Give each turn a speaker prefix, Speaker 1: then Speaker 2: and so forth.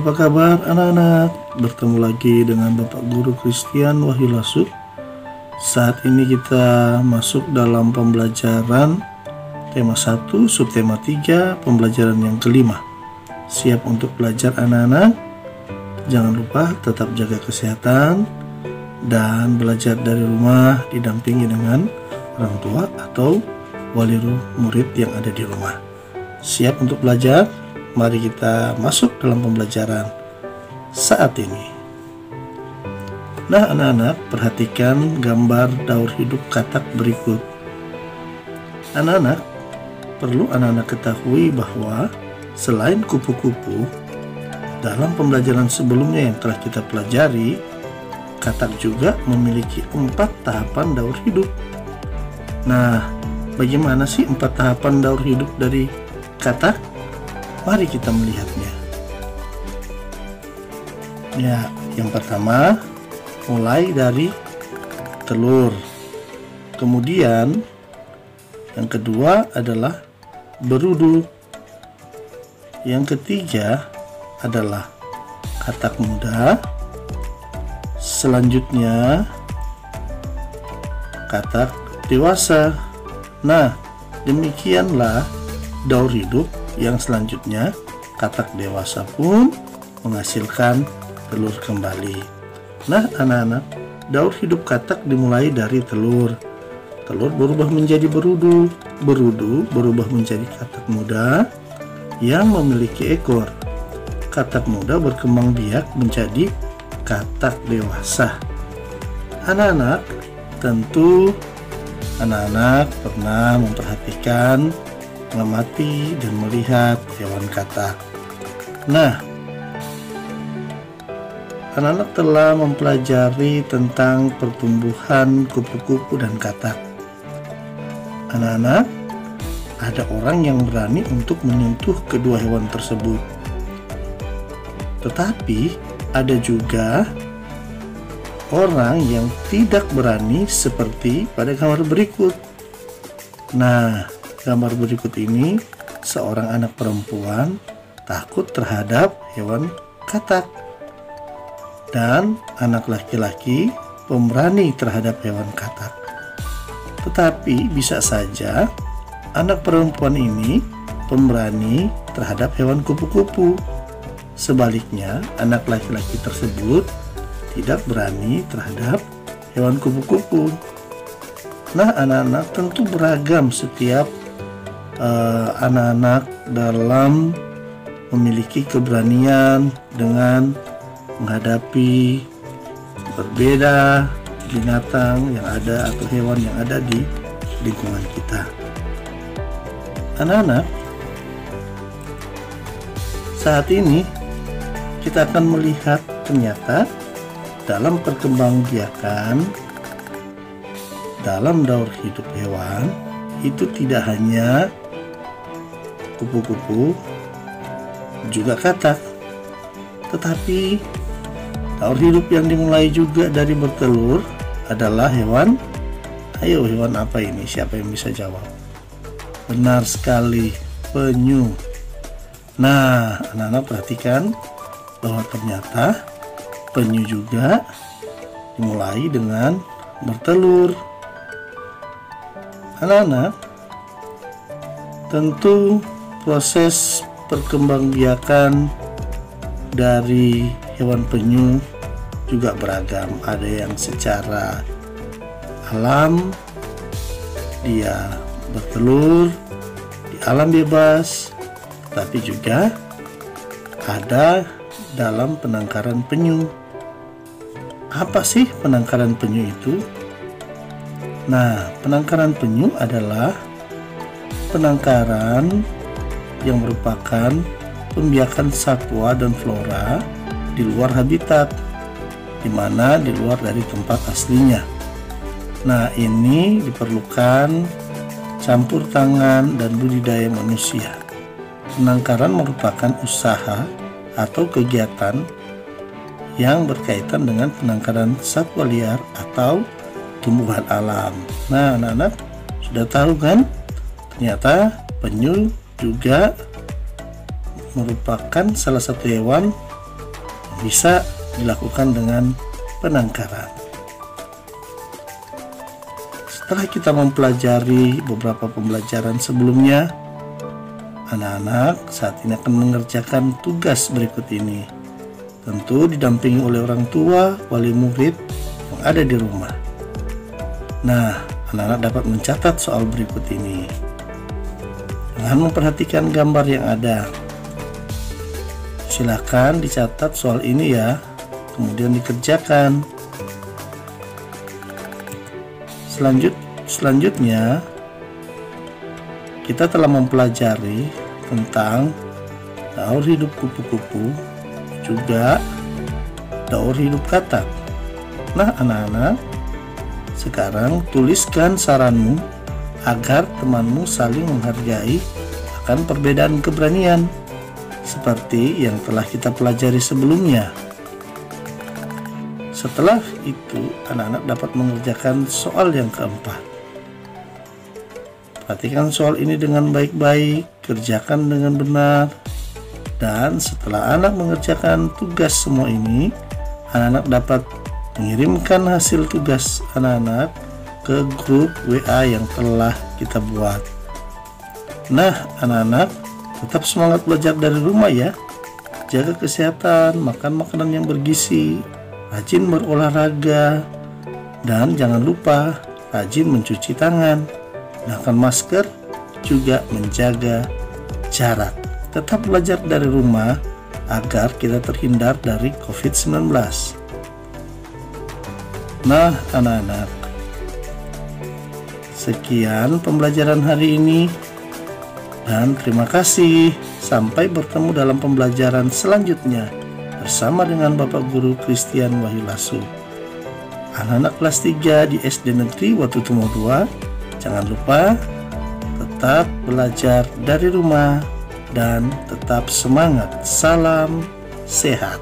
Speaker 1: Apa kabar anak-anak? Bertemu lagi dengan Bapak Guru Christian Wahyu Lasuk. Saat ini kita masuk dalam pembelajaran tema 1, subtema 3, pembelajaran yang kelima. Siap untuk belajar anak-anak? Jangan lupa tetap jaga kesehatan dan belajar dari rumah didampingi dengan orang tua atau wali murid yang ada di rumah. Siap untuk belajar? Mari kita masuk dalam pembelajaran saat ini. Nah anak-anak, perhatikan gambar daur hidup katak berikut. Anak-anak, perlu anak-anak ketahui bahwa selain kupu-kupu, dalam pembelajaran sebelumnya yang telah kita pelajari, katak juga memiliki 4 tahapan daur hidup. Nah, bagaimana sih 4 tahapan daur hidup dari katak? Mari kita melihatnya. Ya, yang pertama mulai dari telur. Kemudian yang kedua adalah berudu. Yang ketiga adalah katak muda. Selanjutnya katak dewasa. Nah, demikianlah daur hidup yang selanjutnya. Katak dewasa pun menghasilkan telur kembali. Nah anak-anak, daur hidup katak dimulai dari telur. Telur berubah menjadi berudu. Berudu berubah menjadi katak muda yang memiliki ekor. Katak muda berkembang biak menjadi katak dewasa. Anak-anak, tentu anak-anak pernah memperhatikan, mengamati dan melihat hewan katak. Nah, anak-anak telah mempelajari tentang pertumbuhan kupu-kupu dan katak. Anak-anak, ada orang yang berani untuk menyentuh kedua hewan tersebut. Tetapi ada juga orang yang tidak berani seperti pada gambar berikut. Nah, gambar berikut ini seorang anak perempuan takut terhadap hewan katak dan anak laki-laki pemberani terhadap hewan katak. Tetapi bisa saja anak perempuan ini pemberani terhadap hewan kupu-kupu. Sebaliknya, anak laki-laki tersebut tidak berani terhadap hewan kupu-kupu. Nah, anak-anak tentu beragam setiap anak-anak dalam memiliki keberanian dengan menghadapi berbeda binatang yang ada atau hewan yang ada di lingkungan kita. Anak-anak, saat ini kita akan melihat ternyata dalam perkembangbiakan dalam daur hidup hewan itu tidak hanya kupu-kupu, juga katak, tetapi daur hidup yang dimulai juga dari bertelur adalah hewan. Ayo, hewan apa ini? Siapa yang bisa jawab? Benar sekali, penyu. Nah, anak-anak perhatikan bahwa ternyata penyu juga dimulai dengan bertelur. Anak-anak, tentu proses perkembangbiakan dari hewan penyu juga beragam. Ada yang secara alam dia bertelur di alam bebas, tapi juga ada dalam penangkaran penyu. Apa sih penangkaran penyu itu? Nah, penangkaran penyu adalah penangkaran yang merupakan pembiakan satwa dan flora di luar habitat, di mana di luar dari tempat aslinya. Nah, ini diperlukan campur tangan dan budidaya manusia. Penangkaran merupakan usaha atau kegiatan yang berkaitan dengan penangkaran satwa liar atau tumbuhan alam. Nah, anak-anak sudah tahu kan? Ternyata penyu juga merupakan salah satu hewan bisa dilakukan dengan penangkaran. Setelah kita mempelajari beberapa pembelajaran sebelumnya, anak-anak saat ini akan mengerjakan tugas berikut ini, tentu didampingi oleh orang tua, wali murid yang ada di rumah. Nah, anak-anak dapat mencatat soal berikut ini dengan memperhatikan gambar yang ada. Silakan dicatat soal ini ya, kemudian dikerjakan. Selanjutnya, kita telah mempelajari tentang daur hidup kupu-kupu, juga daur hidup katak. Nah, anak-anak, sekarang tuliskan saranmu agar temanmu saling menghargai akan perbedaan keberanian, seperti yang telah kita pelajari sebelumnya. Setelah itu, anak-anak dapat mengerjakan soal yang keempat. Perhatikan soal ini dengan baik-baik, kerjakan dengan benar, dan setelah anak mengerjakan tugas semua ini, anak-anak dapat mengirimkan hasil tugas anak-anak ke grup WA yang telah kita buat. Nah, anak-anak tetap semangat belajar dari rumah ya. Jaga kesehatan, makan makanan yang bergizi, rajin berolahraga, dan jangan lupa rajin mencuci tangan, gunakan masker, juga menjaga jarak. Tetap belajar dari rumah agar kita terhindar dari COVID-19. Nah, anak-anak, sekian pembelajaran hari ini, dan terima kasih. Sampai bertemu dalam pembelajaran selanjutnya bersama dengan Bapak Guru Christian Wahyu Lasu. Anak-anak kelas 3 di SD Negeri Watutumo 2, jangan lupa tetap belajar dari rumah dan tetap semangat. Salam sehat.